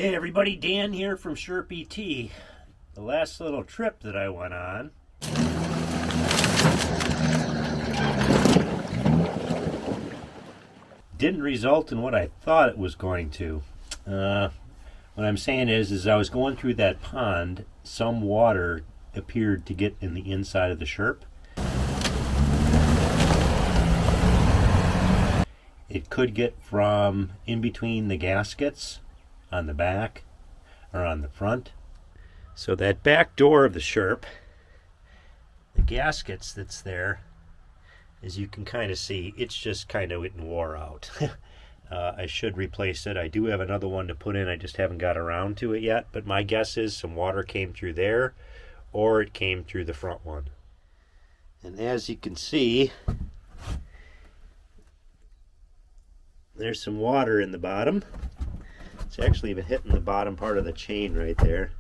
Hey everybody, Dan here from Sherp ET. The last little trip that I went on, didn't result in what I thought it was going to. What I'm saying is I was going through that pond, some water appeared to get in the inside of the Sherp. It could get from in between the gaskets on the back or on the front. So that back door of the Sherp, the gaskets that's there, as you can kind of see, it's just kind of getting wore out. I should replace it. I do have another one to put in, I just haven't got around to it yet, but my guess is some water came through there or it came through the front one. And as you can see, there's some water in the bottom. It's actually even hitting the bottom part of the chain right there,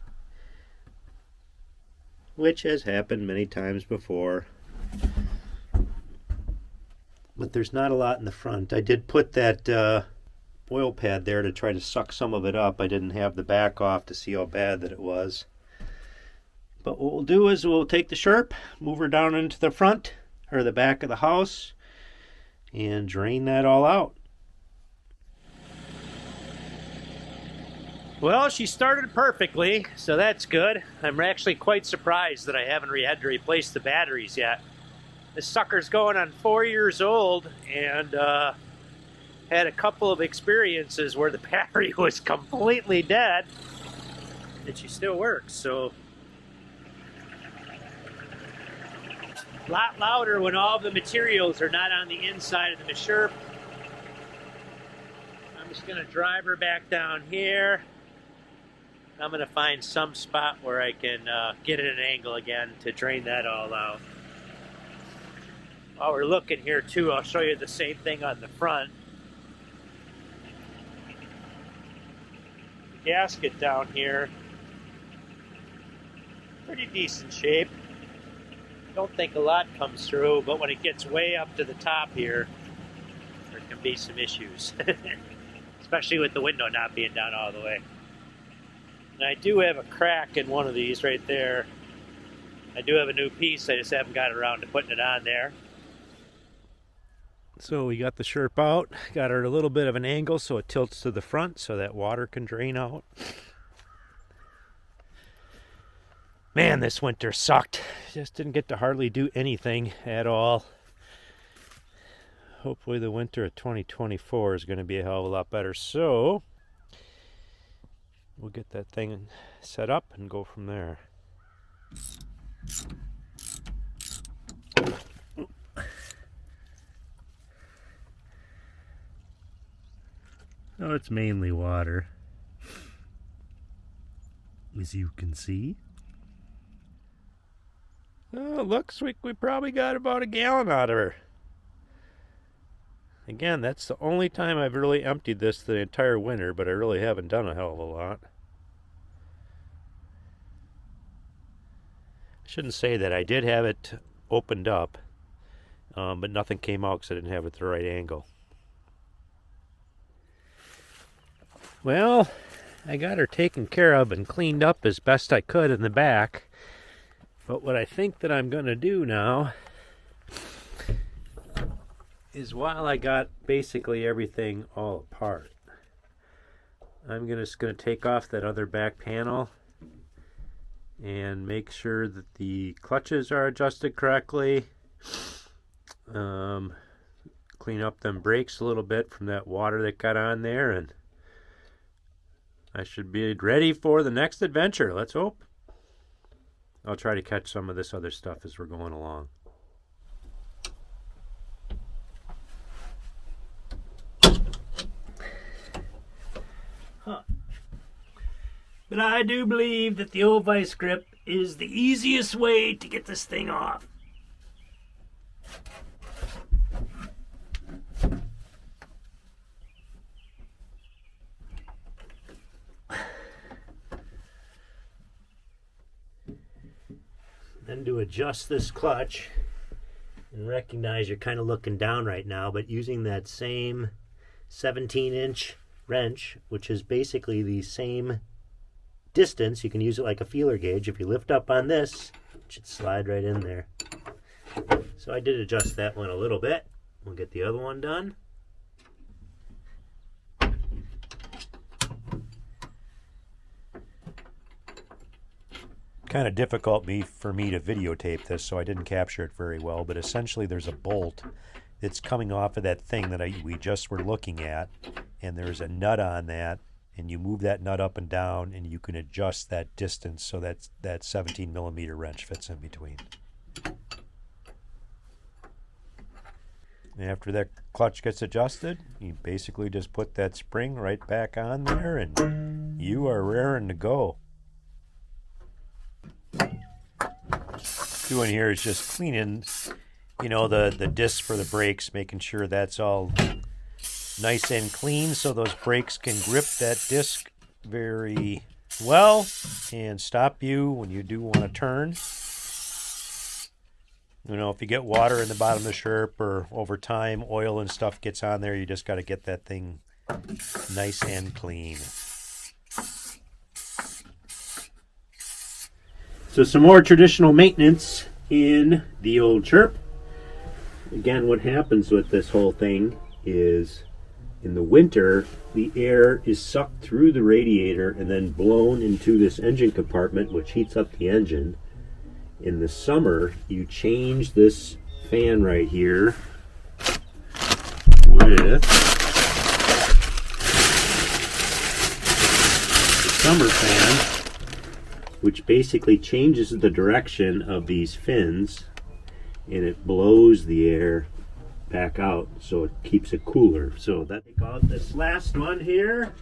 which has happened many times before. But there's not a lot in the front. I did put that oil pad there to try to suck some of it up. I didn't have the back off to see how bad that it was. But what we'll do is we'll take the Sherp, move her down into the front or the back of the house, and drain that all out. Well, she started perfectly, so that's good. I'm actually quite surprised that I haven't had to replace the batteries yet. This sucker's going on 4 years old, and had a couple of experiences where the battery was completely dead, and she still works, so. A lot louder when all the materials are not on the inside of the Sherp. I'm just gonna drive her back down here. I'm going to find some spot where I can get at an angle again to drain that all out. While we're looking here too, I'll show you the same thing on the front. The gasket down here, pretty decent shape. Don't think a lot comes through, but when it gets way up to the top here, there can be some issues. Especially with the window not being down all the way. And I do have a crack in one of these right there. I do have a new piece, I just haven't got around to putting it on there. So we got the Sherp out, got her at a little bit of an angle so it tilts to the front so that water can drain out. Man, this winter sucked. Just didn't get to hardly do anything at all. Hopefully the winter of 2024 is going to be a hell of a lot better. So we'll get that thing set up and go from there. Oh, it's mainly water, as you can see. Oh, looks like we probably got about a gallon out of her. Again, that's the only time I've really emptied this the entire winter, but I really haven't done a hell of a lot. I shouldn't say that. I did have it opened up, but nothing came out because I didn't have it at the right angle. Well, I got her taken care of and cleaned up as best I could in the back. But what I think that I'm going to do now is, while I got basically everything all apart, I'm just going to take off that other back panel and make sure that the clutches are adjusted correctly. Clean up them brakes a little bit from that water that got on there, and I should be ready for the next adventure. Let's hope. I'll try to catch some of this other stuff as we're going along. But I do believe that the old vice grip is the easiest way to get this thing off. Then to adjust this clutch, and recognize you're kind of looking down right now, but using that same 17-inch wrench, which is basically the same distance. You can use it like a feeler gauge. If you lift up on this, it should slide right in there. So I did adjust that one a little bit. We'll get the other one done. Kind of difficult for me to videotape this, so I didn't capture it very well, but essentially there's a bolt that's coming off of that thing that we just were looking at, and there's a nut on that, and you move that nut up and down, and you can adjust that distance so that 17 millimeter wrench fits in between. And after that clutch gets adjusted, you basically just put that spring right back on there, and you are raring to go. Doing here is just cleaning, the discs for the brakes, making sure that's all nice and clean so those brakes can grip that disc very well and stop you when you do want to turn. If you get water in the bottom of the Sherp, or over time oil and stuff gets on there, you just got to get that thing nice and clean. So some more traditional maintenance in the old Sherp. Again, what happens with this whole thing is in the winter, the air is sucked through the radiator and then blown into this engine compartment, which heats up the engine. In the summer, you change this fan right here with the summer fan, which basically changes the direction of these fins, and it blows the air back out, so it keeps it cooler. So that, take out this last one here,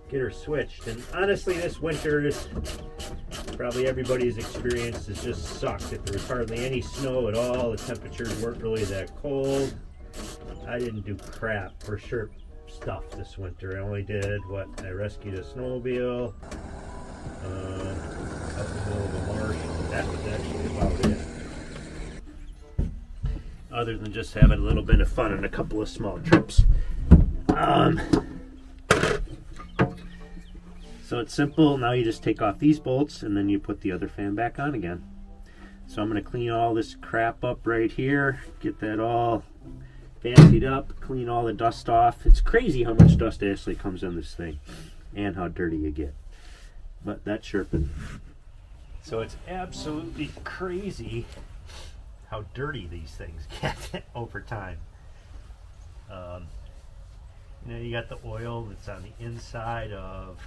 get her switched. And honestly, this winter is probably everybody's experience has just sucked. If there was hardly any snow at all, the temperatures weren't really that cold. I didn't do crap for Sherp stuff this winter. I only did I rescued a snowmobile out in the middle of a marsh. That was actually about it. Other than just having a little bit of fun and a couple of small trips. So it's simple. Now you just take off these bolts and then you put the other fan back on again. So I'm going to clean all this crap up right here, get that all fancied up, clean all the dust off. It's crazy how much dust actually comes on this thing and how dirty you get. But that's Sherping. So it's absolutely crazy how dirty these things get over time. You got the oil that's on the inside of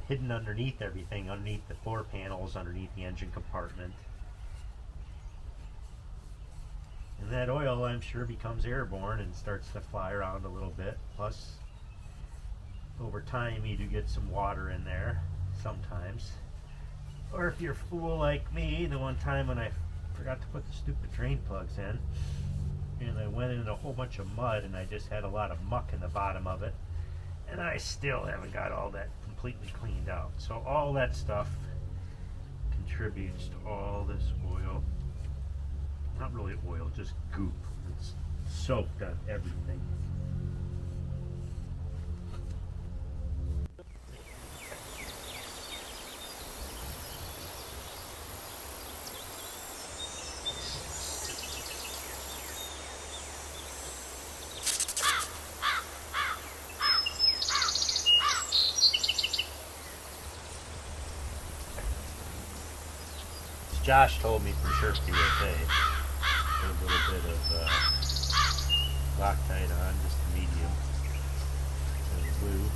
hidden underneath everything, underneath the floor panels, underneath the engine compartment. And that oil, I'm sure, becomes airborne and starts to fly around a little bit. Plus, over time, you do get some water in there sometimes. Or if you're a fool like me, the one time when I forgot to put the stupid drain plugs in, and I went in a whole bunch of mud, and I just had a lot of muck in the bottom of it, and I still haven't got all that completely cleaned out. So all that stuff contributes to all this oil. Not really oil, just goop. It's soaked on everything. Josh told me for sure to USA. Put a little bit of Loctite on, just a medium. And glue.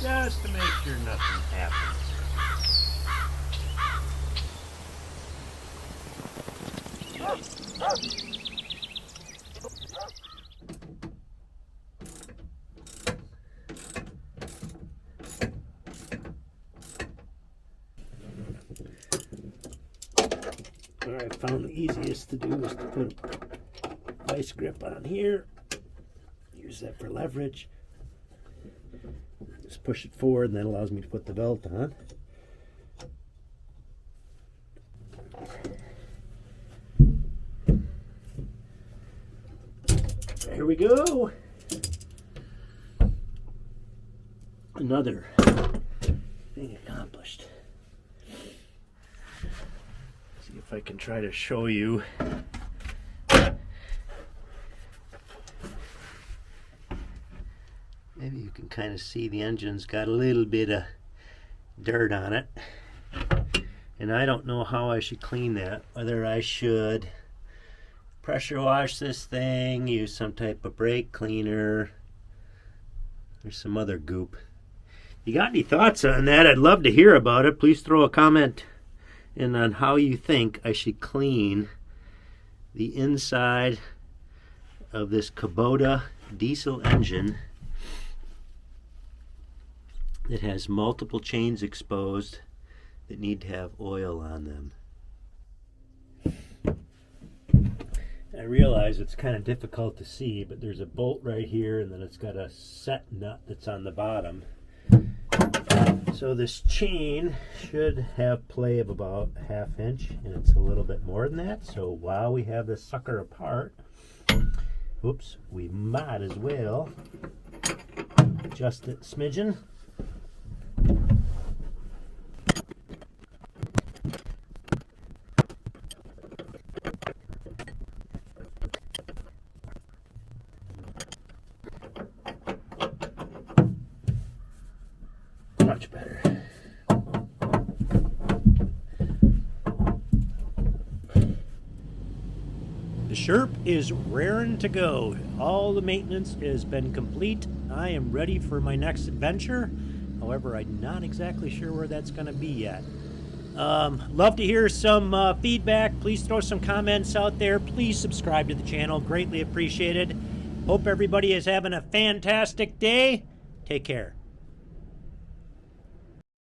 Just to make sure nothing happens. What I found the easiest to do is to put a vice grip on here. Use that for leverage. Just push it forward, and that allows me to put the belt on. Here we go. Another thing accomplished. See if I can try to show you. Maybe you can kind of see the engine's got a little bit of dirt on it. And I don't know how I should clean that. Whether I should pressure wash this thing, use some type of brake cleaner, or some other goop. You got any thoughts on that? I'd love to hear about it. Please throw a comment in on how you think I should clean the inside of this Kubota diesel engine that has multiple chains exposed that need to have oil on them. I realize it's kind of difficult to see, but there's a bolt right here, and then it's got a set nut that's on the bottom. So this chain should have play of about a ½ inch, and it's a little bit more than that. So while we have this sucker apart, whoops, we might as well adjust it smidgen. Much better. The Sherp is raring to go. All the maintenance has been complete. I am ready for my next adventure. However, I'm not exactly sure where that's going to be yet. Love to hear some feedback. Please throw some comments out there. Please subscribe to the channel. Greatly appreciated. Hope everybody is having a fantastic day. Take care.